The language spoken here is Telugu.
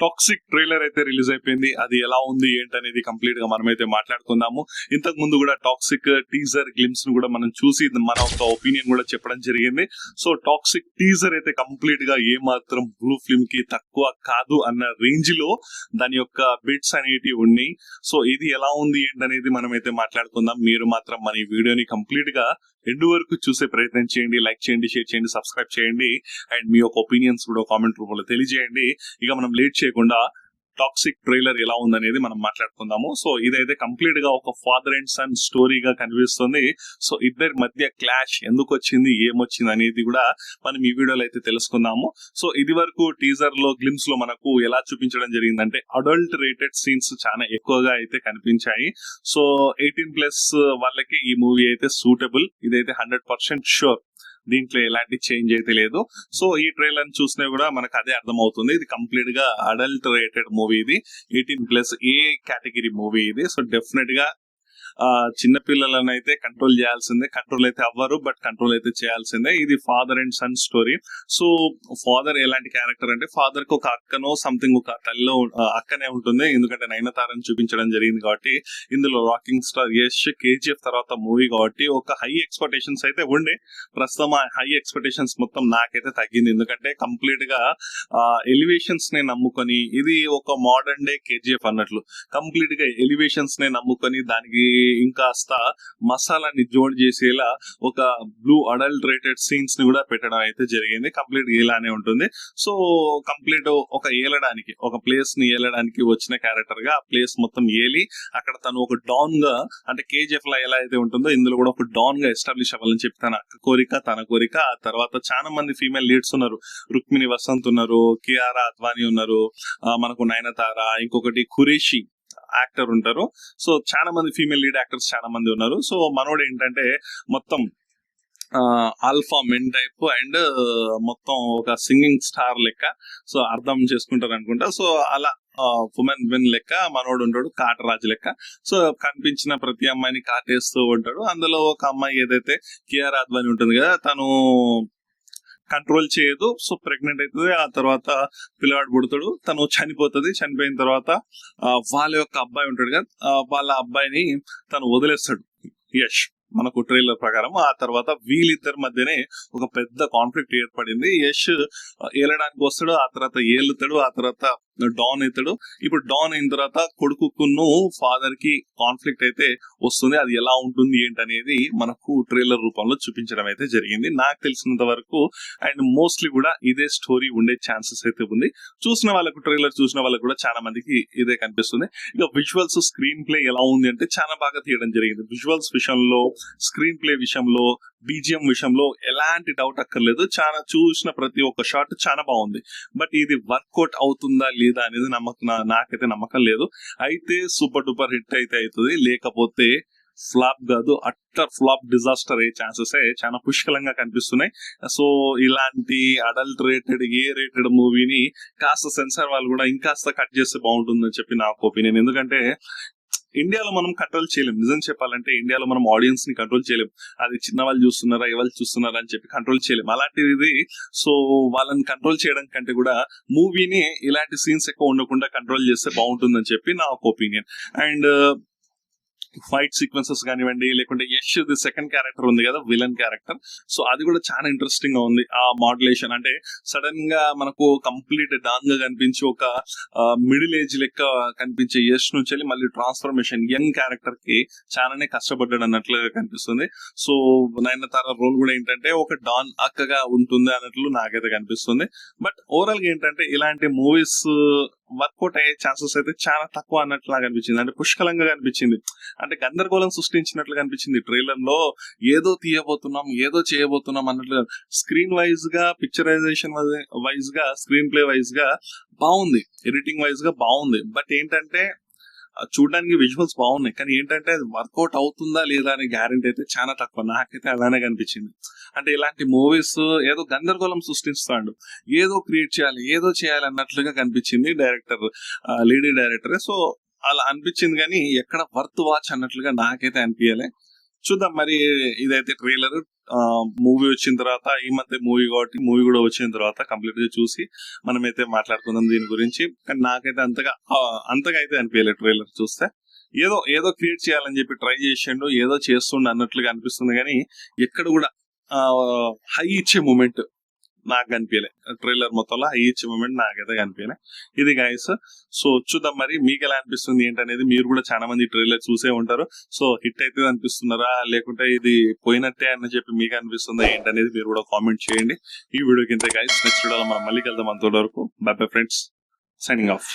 టాక్సిక్ ట్రైలర్ అయితే రిలీజ్ అయిపోయింది. అది ఎలా ఉంది ఏంటనేది కంప్లీట్ గా మనమైతే మాట్లాడుకుందాము. ఇంతకు ముందు కూడా టాక్సిక్ టీజర్ గ్లిమ్స్ ను కూడా మనం చూసి మన ఒక ఒపీనియన్ కూడా చెప్పడం జరిగింది. సో టాక్సిక్ టీజర్ అయితే కంప్లీట్ గా ఏ మాత్రం బ్లూ ఫిల్మ్ కి తక్కువ కాదు అన్న రేంజ్ లో దాని యొక్క బిట్స్ అనేటివి ఉన్నాయి. సో ఇది ఎలా ఉంది ఏంటనేది మనమైతే మాట్లాడుకుందాం. మీరు మాత్రం మన ఈ వీడియోని కంప్లీట్ గా ఎండ్ వరకు చూసే ప్రయత్నం చేయండి. లైక్ చేయండి, షేర్ చేయండి, సబ్స్క్రైబ్ చేయండి అండ్ మీ యొక్క ఒపీనియన్స్ కూడా కామెంట్ రూపంలో తెలియజేయండి. ఇక మనం లేట్ చేయకుండా టాక్సిక్ ట్రైలర్ ఎలా ఉందనేది మనం మాట్లాడుకుందాము. సో ఇదైతే కంప్లీట్ గా ఒక ఫాదర్ అండ్ సన్ స్టోరీగా కనిపిస్తుంది. సో ఇద్దరి మధ్య క్లాష్ ఎందుకు వచ్చింది, ఏమొచ్చింది అనేది కూడా మనం ఈ వీడియోలో అయితే తెలుసుకుందాము. సో ఇది వరకు టీజర్ లో గ్లిమ్స్ లో మనకు ఎలా చూపించడం జరిగిందంటే అడల్ట్ రేటెడ్ సీన్స్ చాలా ఎక్కువగా అయితే కనిపించాయి. సో 18+ వాళ్ళకి ఈ మూవీ అయితే సూటబుల్. ఇదైతే 100% షూర్. దీంట్లో ఎలాంటి చేంజ్ అయితే లేదు. సో ఈ ట్రైలర్ చూసినా కూడా మనకు అదే అర్థమవుతుంది. ఇది కంప్లీట్ గా అడల్ట్ రేటెడ్ మూవీ. ఇది 18+ ఏ కేటగిరీ మూవీ ఇది. సో డెఫినెట్ గా చిన్న పిల్లలను అయితే కంట్రోల్ చేయాల్సిందే. కంట్రోల్ అయితే అవ్వరు, బట్ కంట్రోల్ అయితే చేయాల్సిందే. ఇది father and son story. So father ఎలాంటి క్యారెక్టర్ అంటే ఫాదర్ కి ఒక అక్కనో సంథింగ్ ఒక తల్లిలో అక్కనే ఉంటుంది. ఎందుకంటే నయనతారని చూపించడం జరిగింది కాబట్టి ఇందులో రాకింగ్ స్టార్ యష్ KGF తర్వాత మూవీ కాబట్టి ఒక హై ఎక్స్పెక్టేషన్స్ అయితే ఉండే. ప్రస్తుతం ఆ హై ఎక్స్పెక్టేషన్స్ మొత్తం నాకైతే తగ్గింది. ఎందుకంటే కంప్లీట్ గా ఎలివేషన్స్ నే నమ్ముకొని ఇది ఒక మోడర్న్ డే KGF అన్నట్లు కంప్లీట్ గా ఎలివేషన్స్ నే నమ్ముకొని దానికి ఇంకాస్త మసాలాని జోడ్ చేసేలా ఒక బ్లూ అడల్ట్ రేటెడ్ సీన్స్ ని కూడా పెట్టడం అయితే జరిగింది. కంప్లీట్ ఇలానే ఉంటుంది. సో కంప్లీట్ ఒక ఏలడానికి ఒక ప్లేస్ ని ఏలడానికి వచ్చిన క్యారెక్టర్ గా ఆ ప్లేస్ మొత్తం ఏలి అక్కడ తను ఒక డాన్ గా అంటే KGF లా ఎలా అయితే ఉంటుందో ఇందులో కూడా ఒక డాన్ గా ఎస్టాబ్లిష్ అవ్వాలని చెప్పి తన అక్క కోరిక, తన కోరిక. ఆ తర్వాత చాలా మంది ఫీమేల్ లీడ్స్ ఉన్నారు. రుక్మిణి వసంత్ ఉన్నారు, కియారా అద్వానీ ఉన్నారు, మనకు నయనతార, ఇంకొకటి ఖురేషి యాక్టర్ ఉంటారు. సో చాలా మంది ఫీమేల్ లీడ్ యాక్టర్స్ చాలా మంది ఉన్నారు. సో మనోడు ఏంటంటే మొత్తం ఆల్ఫా మెన్ టైప్ అండ్ మొత్తం ఒక సింగింగ్ స్టార్ లెక్క. సో అర్థం చేసుకుంటారు అనుకుంటా. సో అలా ఉమెన్ మెన్ లెక్క మనోడు ఉంటాడు, కాటరాజు లెక్క. సో కనిపించిన ప్రతి అమ్మాయిని కాటేస్తూ ఉంటాడు. అందులో ఒక అమ్మాయి ఏదైతే కియారా అద్వానీ ఉంటుంది కదా, తను కంట్రోల్ చేయదు. సో ప్రెగ్నెంట్ అవుతుంది. ఆ తర్వాత పిల్లవాడు పుడతాడు, తను చనిపోతుంది. చనిపోయిన తర్వాత వాళ్ళ యొక్క అబ్బాయి ఉంటాడు కదా, వాళ్ళ అబ్బాయిని తను వదిలేస్తాడు యష్ మనకు ట్రైలర్ ప్రకారం. ఆ తర్వాత వీళ్ళిద్దరి మధ్యనే ఒక పెద్ద కాన్ఫ్లిక్ట్ ఏర్పడింది. యష్ ఏలడానికి వస్తాడు, ఆ తర్వాత ఏలుతాడు, ఆ తర్వాత డాన్ అవుతాడు. ఇప్పుడు డాన్ అయిన తర్వాత కొడుకును ఫాదర్ కి కాన్ఫ్లిక్ట్ అయితే వస్తుంది. అది ఎలా ఉంటుంది ఏంటనేది మనకు ట్రైలర్ రూపంలో చూపించడం అయితే జరిగింది నాకు తెలిసినంత వరకు. అండ్ మోస్ట్లీ కూడా ఇదే స్టోరీ ఉండే ఛాన్సెస్ అయితే ఉంది. చూసిన వాళ్ళకు ట్రైలర్ చూసిన వాళ్ళకు కూడా చాలా మందికి ఇదే కనిపిస్తుంది. ఇక విజువల్స్ స్క్రీన్ ప్లే ఎలా ఉంది అంటే చాలా బాగా తీయడం జరిగింది. విజువల్స్ విషయంలో, స్క్రీన్ ప్లే విషయంలో, BGM విషయంలో ఎలాంటి డౌట్ అక్కర్లేదు. చాలా చూసిన ప్రతి ఒక్క షాట్ చాలా బాగుంది. బట్ ఇది వర్కౌట్ అవుతుందా లేదా అనేది నాకైతే నమ్మకం లేదు. అయితే సూపర్ డూపర్ హిట్ అయితే అవుతుంది, లేకపోతే ఫ్లాప్ కాదు, అట్టర్ ఫ్లాప్ డిజాస్టర్ అయ్యే ఛాన్సెస్ చాలా పుష్కలంగా కనిపిస్తున్నాయి. సో ఇలాంటి అడల్ట్ రేటెడ్ ఏ రేటెడ్ మూవీని కాస్త సెన్సార్ వాళ్ళు కూడా ఇంకాస్త కట్ చేస్తే బాగుంటుందని చెప్పి నాకు ఒపీనియన్. ఎందుకంటే ఇండియాలో మనం కంట్రోల్ చేయలేం. నిజం చెప్పాలంటే ఇండియాలో మనం ఆడియన్స్ ని కంట్రోల్ చేయలేం. అది చిన్న వాళ్ళు చూస్తున్నారా, ఎవరు చూస్తున్నారా అని చెప్పి కంట్రోల్ చేయలేం. అలాంటిది సో వాళ్ళని కంట్రోల్ చేయడం కంటే కూడా మూవీని ఇలాంటి సీన్స్ ఎక్కువ ఉండకుండా కంట్రోల్ చేస్తే బాగుంటుందని చెప్పి నా ఒక ఒపీనియన్. అండ్ ఫైట్ సీక్వెన్సెస్ కానివ్వండి, లేకుంటే యష్ ది సెకండ్ క్యారెక్టర్ ఉంది కదా, విలన్ క్యారెక్టర్. సో అది కూడా చాలా ఇంట్రెస్టింగ్ గా ఉంది. ఆ మాడ్యులేషన్ అంటే సడన్ గా మనకు కంప్లీట్ డాన్ గా కనిపించి ఒక మిడిల్ ఏజ్ లెక్క కనిపించే యష్ నుంచి వెళ్ళి మళ్ళీ ట్రాన్స్ఫర్మేషన్ యంగ్ క్యారెక్టర్ కి చాలానే కష్టపడ్డాడు అన్నట్లుగా కనిపిస్తుంది. సో నయనతార రోల్ కూడా ఏంటంటే ఒక డాన్ అక్కగా ఉంటుంది అన్నట్లు నాకైతే కనిపిస్తుంది. బట్ ఓవరాల్ గా ఏంటంటే ఇలాంటి మూవీస్ వర్కౌట్ అయ్యే ఛాన్సెస్ అయితే చాలా తక్కువ అన్నట్లు నాకు అనిపించింది. అంటే పుష్కలంగా కనిపించింది, అంటే గందరగోళం సృష్టించినట్లు కనిపించింది. ట్రైలర్ లో ఏదో తీయబోతున్నాం, ఏదో చేయబోతున్నాం అన్నట్లు. స్క్రీన్ వైజ్ గా, పిక్చరైజేషన్ వైజ్ గా, స్క్రీన్ ప్లే వైజ్ గా బాగుంది, ఎడిటింగ్ వైజ్ గా బాగుంది. బట్ ఏంటంటే చూడడానికి విజువల్స్ బాగున్నాయి, కానీ ఏంటంటే అది వర్కౌట్ అవుతుందా లేదా అనే గ్యారెంటీ అయితే చాలా తక్కువ. నాకైతే అలానే కనిపించింది. అంటే ఇలాంటి మూవీస్ ఏదో గందరగోళం సృష్టిస్తాడు, ఏదో క్రియేట్ చేయాలి, ఏదో చేయాలి అన్నట్లుగా కనిపించింది డైరెక్టర్, లేడీ డైరెక్టర్. సో అలా అనిపించింది, కానీ ఎక్కడ వర్త్ వాచ్ అన్నట్లుగా నాకైతే అనిపించలే. చూద్దాం మరి. ఇదైతే ట్రైలర్ మూవీ వచ్చిన తర్వాత ఈ మధ్య మూవీ కాబట్టి మూవీ కూడా వచ్చిన తర్వాత కంప్లీట్ గా చూసి మనమైతే మాట్లాడుకుందాం దీని గురించి. కానీ నాకైతే అంతగా అయితే అనిపించలేదు ట్రైలర్ చూస్తే. ఏదో క్రియేట్ చేయాలని చెప్పి ట్రై చేసిండు, ఏదో చేస్తుండ అన్నట్లుగా అనిపిస్తుంది కానీ ఎక్కడ కూడా హై ఇచ్చే మూమెంట్ నాకు కనిపించలే. ట్రైలర్ మొత్తంలో హై ఇచ్చే మూమెంట్ నాకైతే కనిపించలే. ఇది గైస్. సో చూద్దాం మరి మీకు ఎలా అనిపిస్తుంది ఏంటనేది. మీరు కూడా చాలా మంది ట్రైలర్ చూసే ఉంటారు. సో హిట్ అయితే అనిపిస్తున్నారా లేకుంటే ఇది పోయినట్టే అని చెప్పి మీకు అనిపిస్తుందా ఏంటనేది మీరు కూడా కామెంట్ చేయండి ఈ వీడియోకి. ఇంతే గైస్, నెక్స్ట్ వీడియోలో మనం మళ్ళీ కలుద్దాం. అంతవరకు by bye friends, signing off.